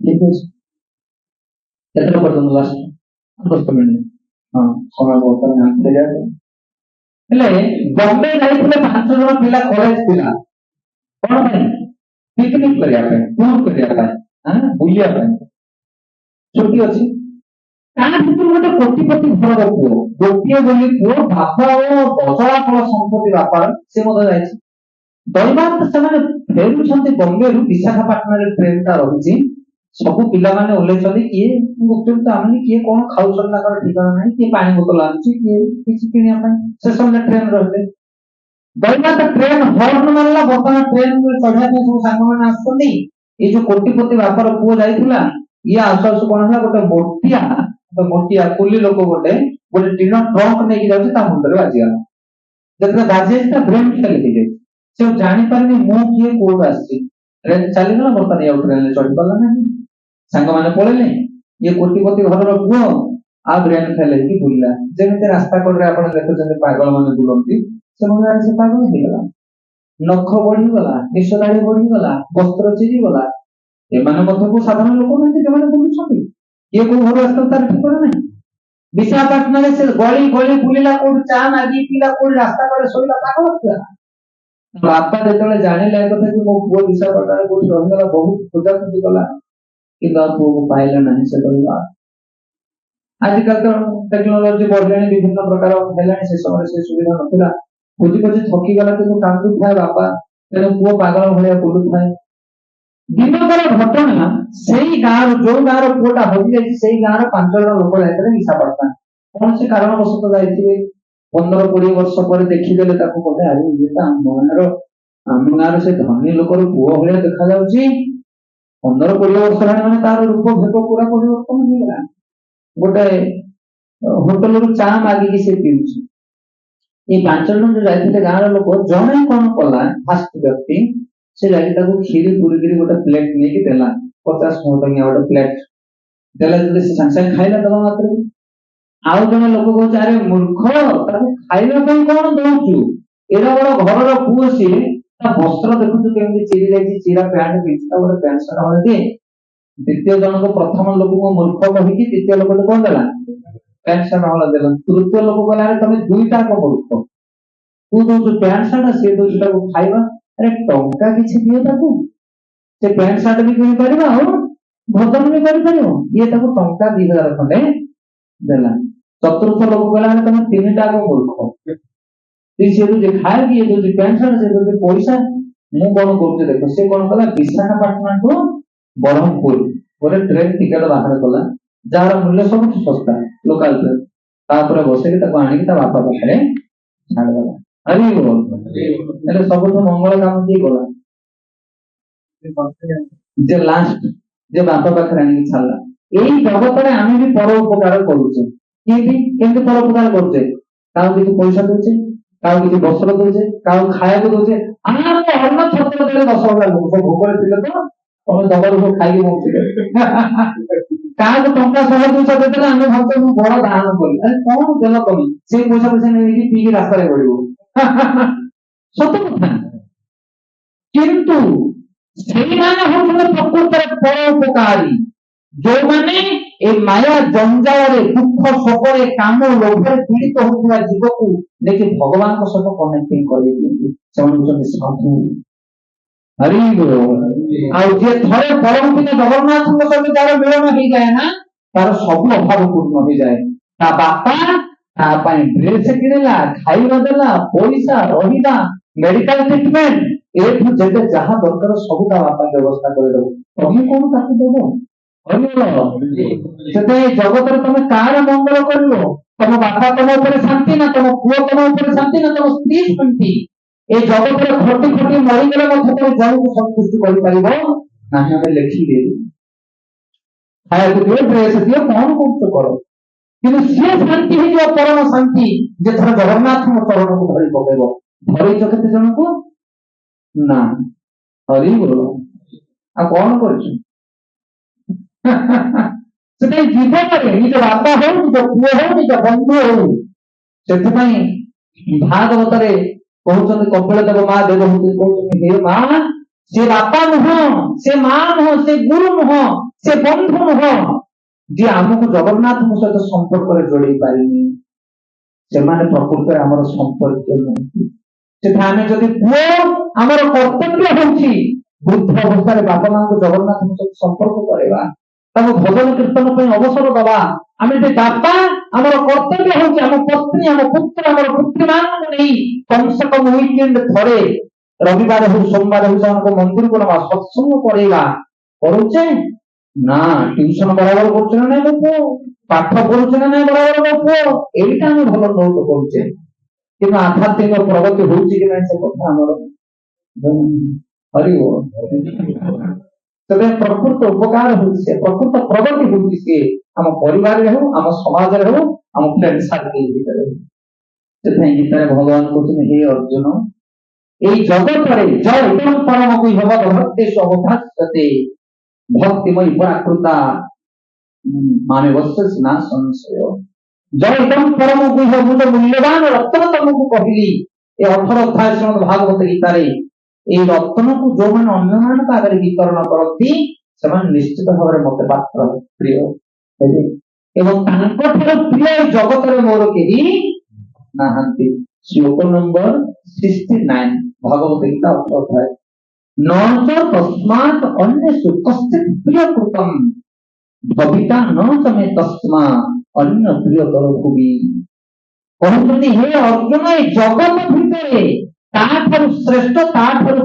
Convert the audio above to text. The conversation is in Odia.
ଠିକ ଅଛି, କେତେଟା ପର୍ଯ୍ୟନ୍ତ ଲାଷ୍ଟ 10 ମିନିଟ୍? ହଁ, ସମୟ ବହୁତ ହେଲେ ବମ୍ବେ ଯାଇଥିଲେ 5 ଜଣ ପିଲା, କଲେଜ ପିଲା, କଣ ପାଇଁ? ପିକନିକ କରିବା ପାଇଁ, ଟୁର କରିବା ପାଇଁ, ବୁଲିବା ପାଇଁ। ଛୁଟି ଅଛି, ତା ଭିତରୁ ଗୋଟେ କୋଟିପତି ଘରର ପୁଅ, ଗୋଟିଏ ବୋଲି ପୁଅ, ବାପା ଓ 10 ସମ୍ପତ୍ତି ବାପାର, ସେ ମଧ୍ୟ ଯାଇଛି। ଦୈବାନ୍ତ ସେମାନେ ଫେରୁଛନ୍ତି ବମ୍ବେରୁ, ବିଶାଖାପାଟଣାରେ ଟ୍ରେନଟା ରହିଛି। ସବୁ ପିଲାମାନେ ଓହ୍ଲେଇଛନ୍ତି, କିଏ ଗୁପଚୁପ ଚାଉମିନ, କିଏ କଣ ଖାଉଛନ୍ତି ତାଙ୍କର ଠିକଣା ନାହିଁ, କିଏ ପାଣି ବୋତଲ ଆଣୁଛି, କିଏ କିଛି କିଣିବା ପାଇଁ। ସେ ସମୟରେ ଟ୍ରେନ ରହିଲେ, ଦୈବାନ୍ତ ଟ୍ରେନ ହର୍ନ ମାରିଲା, ବର୍ତ୍ତମାନ ଟ୍ରେନ ଚଢିବା ପାଇଁ ସବୁ ସାଙ୍ଗମାନେ ଆସୁଛନ୍ତି। ଏଇ ଯୋଉ କୋଟିପତି ବାପାର ପୁଅ ଯାଇଥିଲା, ଇଏ ଆସୁ ଆସୁ କଣ ହେଲା, ମୋଟିଆ କୁଲି ଲୋକ ଗୋଟେ ଟିଣ ଟ୍ରଙ୍କ ନେଇକି ଯାଉଛି, ତା ମୁଣ୍ଡରେ ବାଜିଗଲା। ଯେତେବେଳେ ବାଜିଯାଇଛି ତା ବ୍ରେନ୍ ଫେଲ୍ ହେଇଯାଇଛି। ସେ ଜାଣିପାରିନି ମୁଁ କିଏ, କୋଉଠୁ ଆସିଛି। ଟ୍ରେନ ଚାଲିଗଲା, ବର୍ତ୍ତମାନ ଆଉ ଟ୍ରେନରେ ଚଢି ପାରିଲା ନାହିଁ। ସାଙ୍ଗମାନେ ପଳେଇଲେ, ଇଏ କୋଟିପତି ଘରର ପୁଅ ଆଉ ବ୍ରେନ୍ ଫେଲ୍ ହେଇକି ବୁଲିଲା। ଯେମିତି ରାସ୍ତା କଡରେ ଆପଣ ଦେଖୁଛନ୍ତି ପାଗଳ ମାନେ ବୁଲନ୍ତି, ସେମାନେ ସେ ପାଗଳ ହେଇଗଲା। ନଖ ବଢିଗଲା, ନିଶ ଦାଢି ବଢିଗଲା, ବସ୍ତ୍ର ଚିରିଗଲା। ଏମାନେ ମଧ୍ୟ ସାଧାରଣ ଲୋକ ନାହାନ୍ତି, ସେମାନେ ବୁଲୁଛନ୍ତି। କିଏ କୋଉ ଘରୁ ଆସିଛନ୍ତି ତାର ଠିକଣା ନାହିଁ। ବିଶାଖାପାଟଣାରେ ସେ ଗଳି ଗଳି ବୁଲିଲା, କୋଉଠି ଚା ମାଗି ପିଲା, କୋଉଠି ରାସ୍ତା କଡେ ଶୋଇଲା, ପାଗଳ ଥିଲା। ବାପା ଯେତେବେଳେ ଜାଣିଲେ କଥା କି ମୋ ପୁଅ ବିଶାଖାପାଟଣାରେ କୋଉଠି ରହିଗଲା, ବହୁତ ଖୋଜାଖୋଜି କଲା, କିନ୍ତୁ ଆଉ ପୁଅକୁ ପାଇଲା ନାହିଁ। ସେ କହିଲା, ଆଜିକାଲି ତ ଟେକ୍ନୋଲୋଜି ବଢିଲାଣି, ବିଭିନ୍ନ ପ୍ରକାର ହେଲାଣି, ସେ ସମୟରେ ସେ ସୁବିଧା ନଥିଲା। ଖୋଜି ଖୋଜି ଥକିଗଲା, କିନ୍ତୁ କାନ୍ଦୁଥାଏ ବାପା, ତେଣୁ ପୁଅ ପାଗଳ ଭଳିଆ ବୁଲୁଥାଏ। ଦିନକର ଘଟଣା, ସେଇ ଗାଁର ଯୋଉ ଗାଁର ପୁଅଟା ହଜିଯାଇଛି, ସେଇ ଗାଁର 5 ଜଣ ଲୋକ ଯାଇଥିଲେ ବିଶାଖାପାଟଣା। କୌଣସି କାରଣବଶତଃ ଯାଇଥିବେ, 15-20 ବର୍ଷ ପରେ ଦେଖିଦେଲେ ତାକୁ, କହିଲେ ଆରେ ଇଏ ତ ଆମ ଗାଁର ସେ ଧନୀ ଲୋକର ପୁଅ ଭଳିଆ ଦେଖାଯାଉଛି। 15-20 ବର୍ଷ ହେଲାଣି ମାନେ ତାର ରୂପ ଭେଦ ପୁରା ପରିବର୍ତ୍ତନ ହେଇଗଲା। ଗୋଟେ ହୋଟେଲରୁ ଚା ମାଗିକି ସେ ପିଉଛି। ଏଇ 5 ଜଣ ଯୋଉ ଯାଇଥିଲେ ଗାଁର ଲୋକ, ଜଣେ କଣ କଲା, ଫାଷ୍ଟ ବ୍ୟକ୍ତି, ସେ ଯାଇକି ତାକୁ କ୍ଷୀରି ପୁରିକିରି ଗୋଟେ ପ୍ଲେଟ ନେଇକି ଦେଲା, 50 ଟଙ୍କିଆ ଗୋଟେ ପ୍ଲେଟ ଦେଲା। ଯଦି ସେ ସାଙ୍ଗେ ସାଙ୍ଗେ ଖାଇଲା, ଦେବା ମାତ୍ରେ। ଆଉ ଜଣେ ଲୋକ କହୁଛି, ଆରେ ମୂର୍ଖ, ତାକୁ ଖାଇବା ପାଇଁ କଣ ଦଉଛୁ? ଏଡା ବଡ ଘରର ପୁଅ ସିଏ, ତା ବସ୍ତ୍ର ଦେଖୁଛୁ କେମିତି ଚିରି ଯାଇଛି, ଚିରା ପ୍ୟାଣ୍ଟ ପିନ୍ଧି, ତା ଗୋଟେ ପ୍ୟାଣ୍ଟ ସାର୍ଟ ହଳେ ଦିଏ। ଦ୍ୱିତୀୟ ଜଣକୁ, ପ୍ରଥମ ଲୋକକୁ ମୂର୍ଖ କହିକି ଦ୍ୱିତୀୟ ଲୋକକୁ କଣ ଦେଲା? ପ୍ୟାଣ୍ଟ ସାର୍ଟ ହଳେ ଦେଲା। ତୃତୀୟ ଲୋକ କହିଲା, ଆରେ ତମେ ଦୁଇଟା ମୂର୍ଖ, ତୁ ଦଉଛୁ ପ୍ୟାଣ୍ଟ ସାର୍ଟ, ସିଏ ଦଉଛି ତାକୁ ଖାଇବା। ଆରେ ଟଙ୍କା କିଛି ଦିଅ ତାକୁ, ସେ ପ୍ୟାଣ୍ଟ ସାର୍ଟ ବି କିଣିପାରିବ, ଆଉ ଭୋଜନ ବି କରିପାରିବ। ଇଏ ତାକୁ ଟଙ୍କା 2000 ଖଣ୍ଡେ ଦେଲା। ଚତୁର୍ଥ ଲୋକ କହିଲା, ତମେ 3ଟା ମୂର୍ଖ, ସିଏ ଦଉଛି ଖାଇକି, ଇଏ ଦଉଛି ପ୍ୟାଣ୍ଟ ସାର୍ଟ, ସିଏ ଦଉଛି ପଇସା, ମୁଁ କଣ କରୁଛି ଦେଖ। ସେ କଣ କଲା, ବିଶାଖାପାଟଣାଠୁ ବ୍ରହ୍ମପୁର ଗୋଟେ ଟ୍ରେନ ଟିକେଟ ବାହାର କଲା, ଯାହାର ମୂଲ୍ୟ ସବୁଠୁ ଶସ୍ତା, ଲୋକାଲ ଟ୍ରେନ। ତାପରେ ବସେଇକି ତାକୁ ଆଣିକି ତା ବାପା ପାଖରେ ଛାଡ଼ିଦେଲା। ହେଲେ ସବୁଠୁ ମଙ୍ଗଳ କାମ କିଏ କଲା? ଯେ ଲାଷ୍ଟ, ଯେ ବାପା ପାଖରେ ଆଣିକି ଛାଡ଼ିଲା। ଏଇ ଜଗତରେ ଆମେ ବି ପର ଉପକାର କରୁଛେ। କେମିତି ପର ଉପକାର କରୁଛେ? କାହାକୁ କିଛି ପଇସା ଦଉଛେ, କାହାକୁ କିଛି ବସ୍ତ୍ର ଦଉଛେ, କାହାକୁ ଖାଇବାକୁ ଦଉଛେ। ଆମେ ଅନ୍ନ ଛତ୍ର ଦେଲେ 10,000 ଲୋକ ଭୋକରେ ଥିଲେ ତ ତମେ ଦବାରୁ ସବୁ ଖାଇକି ବଞ୍ଚୁଥିଲେ। କାହାକୁ ଟଙ୍କା 100-200 ଦେଇଦେଲେ ଆମେ ଭାବୁଛେ ମୁଁ ବଡ ଦାନ କଲି। ଆରେ କଣ ଦେଲ ତମେ? ସେଇ ପଇସା ନେଇକି ପିଇକି ରାସ୍ତାରେ ପଡିବ। ସତ କଥା। କିନ୍ତୁ ସେଇମାନେ ହଉଥିଲେ ପ୍ରକୃତରେ ପର ଉପକାରୀ, ଯୋଉମାନେ ଏ ମାୟା ଜଞ୍ଜାଳରେ, ଦୁଃଖ ଶୋକରେ, କାମ ଲୋଭରେ ପୀଡ଼ିତ ହେଉଥିବା ଜୀବକୁ ଦେଖି ଭଗବାନଙ୍କ ସହିତ କନେକ୍ଟିଂ କରେଇ ଦିଅନ୍ତି। ସେମାନେ ହଉଛନ୍ତି ସାଧୁ। ଆଉ ଯିଏ ଥରେ ପରମ ପିତା ଜଗନ୍ନାଥଙ୍କ ସହିତ ଯାହାର ମିଳନ ହେଇଯାଏ ନା, ତାର ସବୁ ଅଭାବ ପୂର୍ଣ୍ଣ ହେଇଯାଏ। ତା ବାପା ତା ପାଇଁ ଡ୍ରେସ କିଣିଲା, ଖାଇବା ଦେଲା, ପଇସା, ରହିବା, ମେଡିକାଲ ଟ୍ରିଟମେଣ୍ଟ, ଏଠୁ ଯେତେ ଯାହା ଦରକାର ସବୁ ତା ବାପା ବ୍ୟବସ୍ଥା କରିଦେବ। ତମେ କଣ ତାକୁ ଦେବ? ସେଥିପାଇଁ ଜଗତରେ ତମେ କାହାର ମଙ୍ଗଳ କରିବ? ତମ ବାପା ତମ ଉପରେ ଶାନ୍ତି ନା, ତମ ପୁଅ ତମ ଉପରେ ଶାନ୍ତି ନା, ତମ ସ୍ତ୍ରୀ ଶାନ୍ତି? এই জগতের ঘটি ঘটি মরিগলে মধ্যে তুমি জনକୁ সନ୍ତୁष्ट କରିପାରିବ ନାହିଁ। ଆମେ ଲେଖିଦେବୁ, ଖାଇବାକୁ ଦିଅ, ଡ୍ରେସ ଦିଅ, କଣ କରୁଛ କର, କିନ୍ତୁ ସିଏ ଶାନ୍ତି ହେଇଯିବ, ପରମ ଶାନ୍ତି, ଯେ ଥର ଜଗନ୍ନାଥଙ୍କ ଚରଣକୁ ଧରି ପକେଇବ। ଧରିଛ କେତେ ଜଣକୁ? ନା, ହରି ବୋଲ। ଆଉ କଣ କରୁଛୁ? ସେଥିପାଇଁ ଜୀବନରେ ନିଜ ବାପା ହଉ, ନିଜ ପୁଅ ହଉ, ନିଜ ବନ୍ଧୁ ହଉ, ସେଥିପାଇଁ ଭାଗବତରେ କହୁଛନ୍ତି, କପିଳ ଦେବ ମା ଦେବହୂତି କହୁଛନ୍ତି, ହେ ମା, ସେ ବାପା ନୁହଁ, ସେ ମା ନୁହଁ, ସେ ଗୁରୁ ନୁହଁ, ସେ ବନ୍ଧୁ ନୁହଁ, ଯିଏ ଆମକୁ ଜଗନ୍ନାଥଙ୍କ ସହିତ ସମ୍ପର୍କରେ ଯୋଡେଇ ପାରିନି, ସେମାନେ ପ୍ରକୃତରେ ଆମର ସମ୍ପର୍କୀୟ ନୁହନ୍ତି। ସେଠି ଆମେ ଯଦି ପୁଅ, ଆମର କର୍ତ୍ତବ୍ୟ ହେଉଛି ବୃଦ୍ଧ ଅବସ୍ଥାରେ ବାପା ମାଙ୍କୁ ଜଗନ୍ନାଥଙ୍କ ସହିତ ସମ୍ପର୍କ କରେଇବା, ତାଙ୍କୁ ଭଜନ କୀର୍ତ୍ତନ ପାଇଁ ଅବସର ଦବା। ଆମେ ଯେ ବାପା, ଆମର କର୍ତ୍ତବ୍ୟ ହେଉଛି ଆମ ପତ୍ନୀ, ଆମ ପୁତ୍ର, ଆମର ପୁତ୍ରୀ ମାନଙ୍କୁ ନେଇ କମ ସେ କମ ୱିକେଣ୍ଡ ଥରେ, ରବିବାର ହଉ ସୋମବାର ହଉ ସେମାନଙ୍କୁ ମନ୍ଦିରକୁ ନେବା, ସତ୍ସଙ୍ଗ କରେଇବା। କରୁଛେ ନା? ଟ୍ୟୁସନ ବରାବର କରୁଛେ ନା ନାଇଁ ମୋ ପୁଅ? ପାଠ ପଢୁଛେ ନା ନାଇଁ ବରାବର ମୋ ପୁଅ? ଏଇଟା ଆମେ ଭଲ ନୋଟ କରୁଛେ, କିନ୍ତୁ ଆଧ୍ୟାତ୍ମିକ ପ୍ରଗତି ହଉଛି କି ନାହିଁ ସେ କଥା ଆମର ହରିବ। ତେବେ ପ୍ରକୃତ ଉପକାର ହଉଛି ସେ, ପ୍ରକୃତ ପ୍ରଗତି ହଉଛି ସିଏ ଆମ ପରିବାରରେ ହଉ, ଆମ ସମାଜରେ ହଉ, ଆମ ଫ୍ରେଣ୍ଡ ସାର୍କେଲ ଭିତରେ ହଉ। ସେଥିପାଇଁ ଗୀତାରେ ଭଗବାନ କହୁଛନ୍ତି, ହେ ଅର୍ଜୁନ, এই জগତରେ জয়তম পরম বৈভব ভক্তেষু অবভাস্যতে ভক্তিময়ী পরাকৃতা ମାମେବସ୍ୟ ନା ସଂଶୟ। ଜୟତମ ପରମ ବୈଭବ, ମୁଁ ତ ମୂଲ୍ୟବାନ ରତ୍ନ ତମକୁ କହିଲି ଏ 18 ଅଧ୍ୟାୟ ଶ୍ରୀମଦ୍ ଭାଗବତ ଗୀତାରେ। এই ରତ୍ନକୁ ଯୋଉମାନେ ଅନ୍ୟମାନଙ୍କ ଆଗରେ ବିତରଣ କରନ୍ତି ସେମାନେ ନିଶ୍ଚିତ ଭାବରେ ମତେ ପାତ୍ର ପ୍ରିୟ ହେବେ, ଏବଂ ତାଙ୍କଠାରୁ ପ୍ରିୟ ଜଗତରେ ମୋର କେହି ନାହାନ୍ତି। ଶ୍ଲୋକ ନମ୍ବର 69 ଭାଗବତ ଗୀତା 18 ଅଧ୍ୟାୟ। ন চ তস্মাৎ ଅନ୍যেষু কশ্চিৎ প্রিয়কৃতম ভবিতা ন চ মে তস্মাৎ ଅନ୍ୟ ପ୍ରିୟତର ଭୁବି। କହୁଛନ୍ତି, ହେ ଅର୍ଜୁନ, ଏ ଜଗତ ଭିତରେ ତାଠାରୁ ଶ୍ରେଷ୍ଠ, ତାଠାରୁ